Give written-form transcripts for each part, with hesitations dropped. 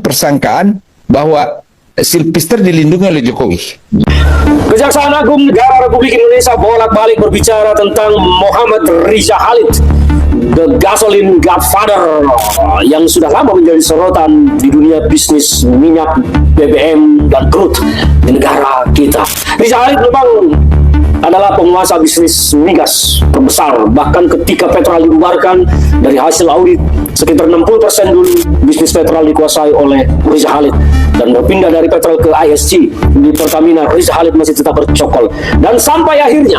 persangkaan bahwa Sylvester dilindungi oleh Jokowi. Kejaksaan Agung Negara Republik Indonesia bolak-balik berbicara tentang Muhammad Riza Khalid, the gasoline godfather, yang sudah lama menjadi sorotan di dunia bisnis minyak, BBM, dan crude di negara kita. Riza Khalid memang adalah penguasa bisnis migas terbesar. Bahkan ketika petrol dibubarkan, dari hasil audit sekitar 60% dulu bisnis petrol dikuasai oleh Riza Khalid, dan berpindah dari petrol ke ISG di Pertamina, Riza Khalid masih tetap bercokol, dan sampai akhirnya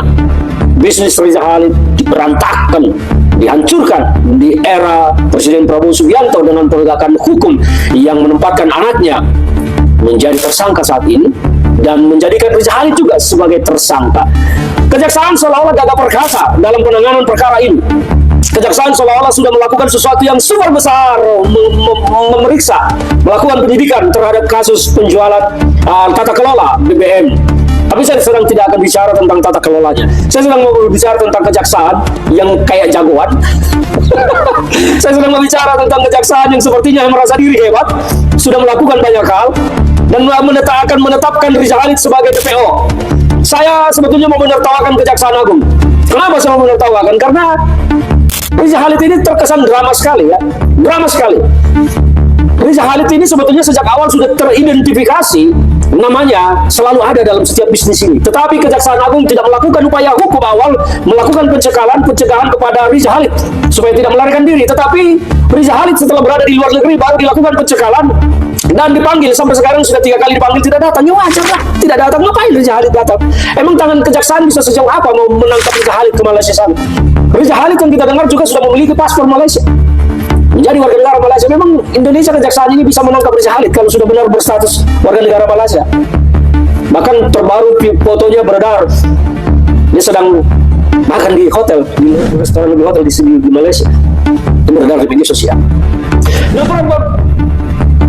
bisnis Riza Khalid berantakan, dihancurkan di era Presiden Prabowo Subianto dengan penegakan hukum yang menempatkan anaknya menjadi tersangka saat ini dan menjadikan Riza Khalid juga sebagai tersangka. Kejaksaan seolah-olah gagap perkasa dalam penanganan perkara ini. Kejaksaan seolah-olah sudah melakukan sesuatu yang super besar, memeriksa, melakukan penyidikan terhadap kasus penjualan tata kelola BBM. Tapi saya sedang tidak akan bicara tentang tata kelolanya. Saya sedang mau berbicara tentang kejaksaan yang kayak jagoan. Saya sedang berbicara tentang kejaksaan yang sepertinya merasa diri hebat, sudah melakukan banyak hal, dan akan menetapkan Riza Khalid sebagai DPO. Saya sebetulnya mau menertawakan Kejaksaan Agung. Kenapa saya mau menertawakan? Karena Riza Khalid ini terkesan drama sekali, ya. Drama sekali. Riza Khalid ini sebetulnya sejak awal sudah teridentifikasi, namanya selalu ada dalam setiap bisnis ini. Tetapi Kejaksaan Agung tidak melakukan upaya hukum awal, melakukan pencegahan kepada Riza Khalid supaya tidak melarikan diri. Tetapi Riza Khalid setelah berada di luar negeri baru dilakukan pencegahan dan dipanggil. Sampai sekarang sudah 3 kali dipanggil tidak datang. Ya wajar lah, tidak datang. Ngapain Riza Khalid datang? Emang tangan kejaksaan bisa sejauh apa mau menangkap Riza Khalid ke Malaysia sana? Riza Khalid yang kita dengar juga sudah memiliki paspor Malaysia, menjadi warga negara Malaysia. Memang Indonesia kejaksaan ini bisa menangkap Riza Khalid kalau sudah benar berstatus warga negara Malaysia. Bahkan terbaru fotonya beredar, dia sedang makan di hotel, di restoran, di hotel di Malaysia. Itu beredar di media sosial. Nah,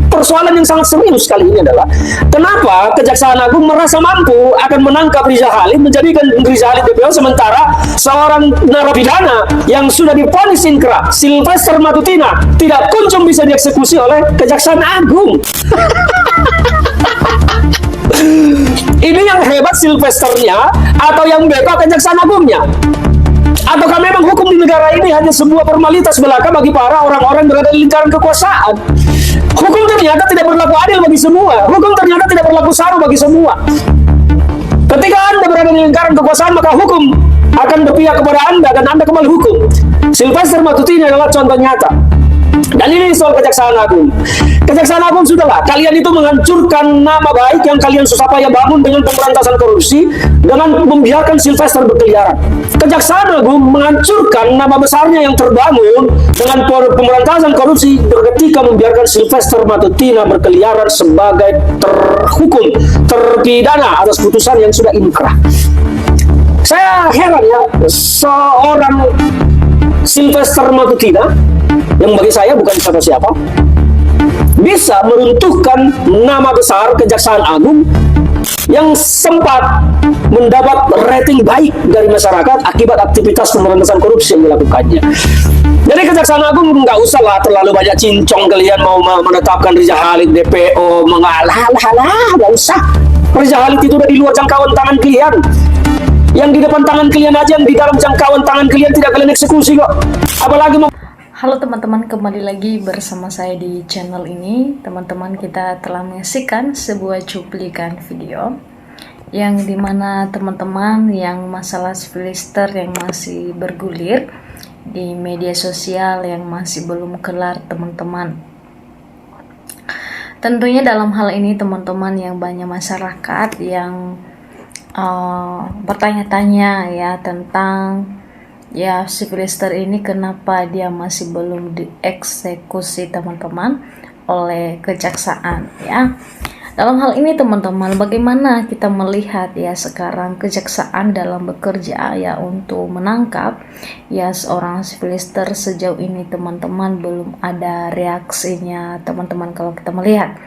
persoalan yang sangat serius kali ini adalah kenapa Kejaksaan Agung merasa mampu akan menangkap Riza Khalid, menjadikan Riza Khalid DPO, sementara seorang narapidana yang sudah divonis inkrah, Sylvester Matutina, tidak kunjung bisa dieksekusi oleh Kejaksaan Agung. Ini yang hebat Sylvesternya atau yang bebas Kejaksaan Agungnya? Ataukah memang hukum di negara ini hanya sebuah formalitas belaka bagi para orang-orang berada di lingkaran kekuasaan? Hukum ternyata tidak berlaku adil bagi semua. Hukum ternyata tidak berlaku sama bagi semua. Ketika Anda berada di lingkaran kekuasaan, maka hukum akan berpihak kepada Anda dan Anda kembali hukum. Sylvester Matutina adalah contoh nyata. Dan ini soal Kejaksaan Agung. Kejaksaan Agung sudahlah, kalian itu menghancurkan nama baik yang kalian susah payah bangun dengan pemberantasan korupsi, dengan membiarkan Sylvester berkeliaran. Kejaksaan Agung menghancurkan nama besarnya yang terbangun dengan pemberantasan korupsi ketika membiarkan Sylvester Matutina berkeliaran sebagai terhukum, terpidana atas putusan yang sudah inkrah. Saya heran ya, seorang Sylvester Matutina yang bagi saya bukan siapa-siapa bisa meruntuhkan nama besar Kejaksaan Agung yang sempat mendapat rating baik dari masyarakat akibat aktivitas pemberantasan korupsi yang dilakukannya. Jadi Kejaksaan Agung nggak usah lah terlalu banyak cincong kalian mau menetapkan Riza Khalid DPO, mengalah, nggak usah. Riza Khalid itu udah di luar jangkauan tangan kalian. Yang di depan tangan kalian aja, yang di dalam jangkauan tangan kalian tidak kalian eksekusi kok. Apalagi mau. Halo teman-teman, kembali lagi bersama saya di channel ini. Teman-teman, kita telah menyaksikan sebuah cuplikan video yang dimana teman-teman yang masalah Sylvester yang masih bergulir di media sosial yang masih belum kelar teman-teman. Tentunya dalam hal ini teman-teman yang banyak masyarakat yang bertanya-tanya ya tentang ya Sylvester ini kenapa dia masih belum dieksekusi teman-teman oleh kejaksaan ya. Dalam hal ini teman-teman, bagaimana kita melihat ya sekarang kejaksaan dalam bekerja ya untuk menangkap ya seorang Sylvester. Sejauh ini teman-teman belum ada reaksinya teman-teman kalau kita melihat.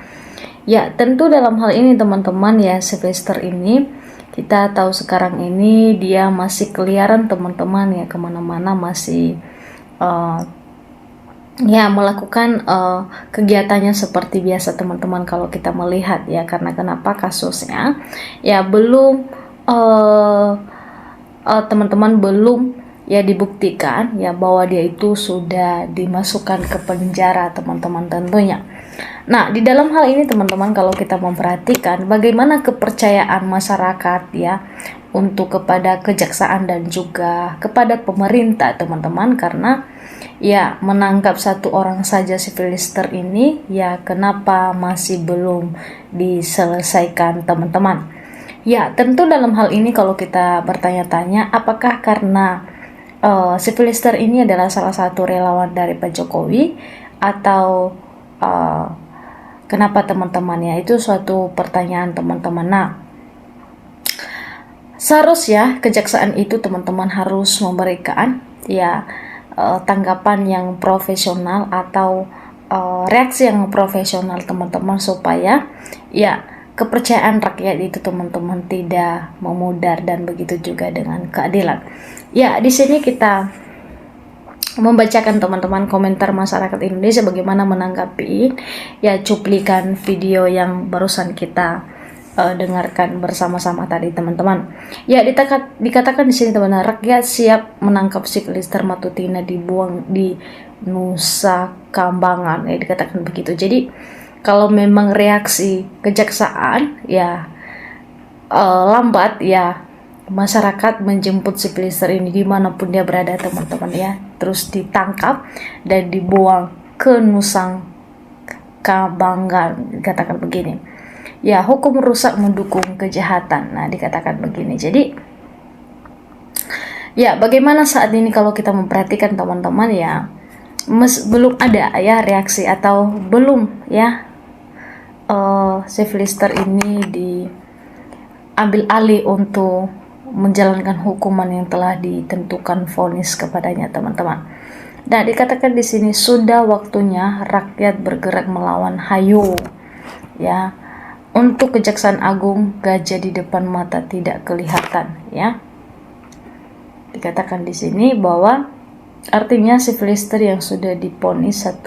Ya tentu dalam hal ini teman-teman ya Sylvester ini kita tahu sekarang ini dia masih keliaran teman-teman ya kemana-mana, masih ya melakukan kegiatannya seperti biasa teman-teman kalau kita melihat ya, karena kenapa kasusnya ya belum teman-teman belum ya dibuktikan ya bahwa dia itu sudah dimasukkan ke penjara teman-teman tentunya. Nah, di dalam hal ini teman-teman kalau kita memperhatikan bagaimana kepercayaan masyarakat ya untuk kepada kejaksaan dan juga kepada pemerintah teman-teman, karena ya menangkap satu orang saja si Filister ini ya kenapa masih belum diselesaikan teman-teman. Ya, tentu dalam hal ini kalau kita bertanya-tanya apakah karena si Filister ini adalah salah satu relawan dari Pak Jokowi atau kenapa teman-teman ya, itu suatu pertanyaan teman-teman. Nah, seharusnya kejaksaan itu teman-teman harus memberikan ya tanggapan yang profesional atau reaksi yang profesional teman-teman, supaya ya kepercayaan rakyat itu teman-teman tidak memudar, dan begitu juga dengan keadilan. Ya, di sini kita membacakan teman-teman komentar masyarakat Indonesia bagaimana menanggapi ya cuplikan video yang barusan kita dengarkan bersama-sama tadi teman-teman. Ya, dikatakan di sini teman-teman, rakyat siap menangkap si Filister Matutina dibuang di Nusa Kambangan, ya dikatakan begitu. Jadi kalau memang reaksi kejaksaan ya lambat ya, masyarakat menjemput si Filister ini dimanapun dia berada teman-teman ya, terus ditangkap dan dibuang ke Nusa Kambangan, dikatakan begini. Ya, hukum rusak mendukung kejahatan. Nah, dikatakan begini. Jadi ya bagaimana saat ini kalau kita memperhatikan teman-teman ya, belum ada ya reaksi atau belum ya si Filister ini diambil alih untuk menjalankan hukuman yang telah ditentukan vonis kepadanya teman-teman. Dan dikatakan di sini sudah waktunya rakyat bergerak melawan, hayo ya. Untuk Kejaksaan Agung, gajah di depan mata tidak kelihatan ya. Dikatakan di sini bahwa artinya si Filister yang sudah divonis 1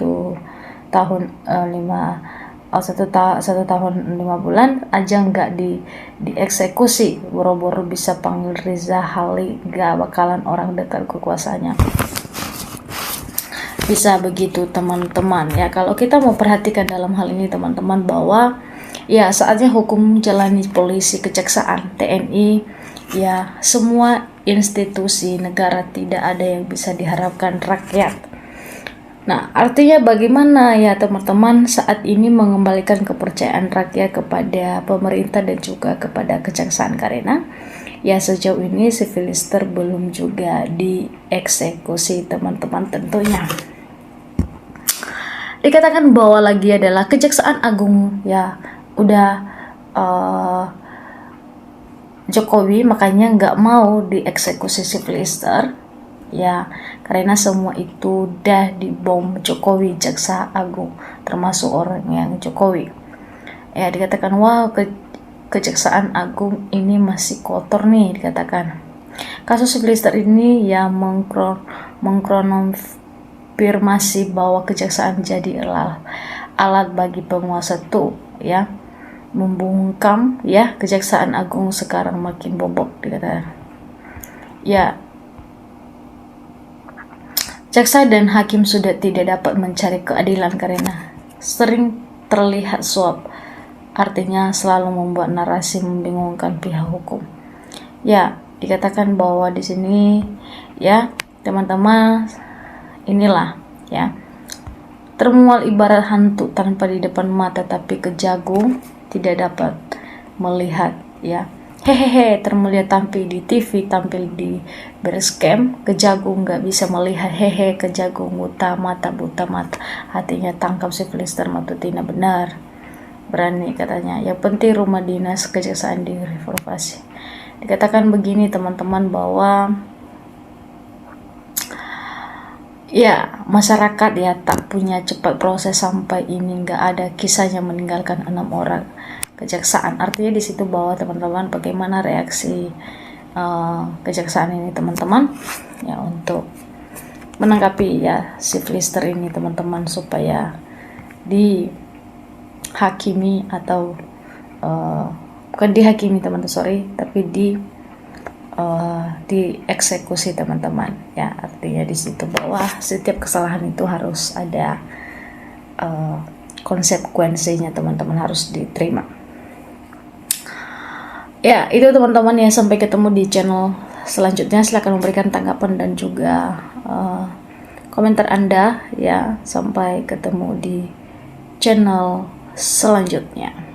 tahun 5 bulan aja nggak dieksekusi, boro-boro bisa panggil Riza Hali, nggak bakalan orang dekat kekuasaannya. Bisa begitu teman-teman ya. Kalau kita mau perhatikan dalam hal ini teman-teman, bahwa ya saatnya hukum jalani polisi, kejaksaan, TNI, ya semua institusi negara, tidak ada yang bisa diharapkan rakyat. Nah, artinya bagaimana ya teman-teman saat ini mengembalikan kepercayaan rakyat kepada pemerintah dan juga kepada kejaksaan, karena ya sejauh ini si Filister belum juga dieksekusi teman-teman tentunya. Dikatakan bahwa lagi adalah Kejaksaan Agung ya udah Jokowi makanya nggak mau dieksekusi si Filister ya, karena semua itu udah dibom Jokowi, Jaksa Agung, termasuk orang yang Jokowi ya. Dikatakan wah Kejaksaan Agung ini masih kotor nih, dikatakan kasus Filister ini ya mengkonfirmasi bahwa kejaksaan jadi alat bagi penguasa tuh ya, membungkam ya Kejaksaan Agung sekarang makin bobok, dikatakan ya. Jaksa dan hakim sudah tidak dapat mencari keadilan karena sering terlihat suap, artinya selalu membuat narasi membingungkan pihak hukum. Ya, dikatakan bahwa di sini ya teman-teman, inilah ya, termual ibarat hantu tanpa di depan mata, tapi kejagung tidak dapat melihat ya. Hehehe, termulia tampil di TV, tampil di Basecamp, kejagung nggak bisa melihat, hehe, kejagung buta mata, hatinya tangkap si Filister Matutina, benar berani katanya. Yang penting rumah dinas kejaksaan direnovasi. Dikatakan begini teman-teman, bahwa ya masyarakat ya tak punya cepat proses sampai ini nggak ada kisahnya meninggalkan 6 orang kejaksaan. Artinya di situ bahwa teman-teman bagaimana reaksi kejaksaan ini teman-teman ya untuk menanggapi ya si Filister ini teman-teman, supaya dihakimi atau bukan dihakimi teman-teman, sorry, tapi dieksekusi teman-teman ya. Artinya di situ bahwa setiap kesalahan itu harus ada konsekuensinya teman-teman, harus diterima. Ya itu teman-teman ya, sampai ketemu di channel selanjutnya. Silahkan memberikan tanggapan dan juga komentar Anda ya. Sampai ketemu di channel selanjutnya.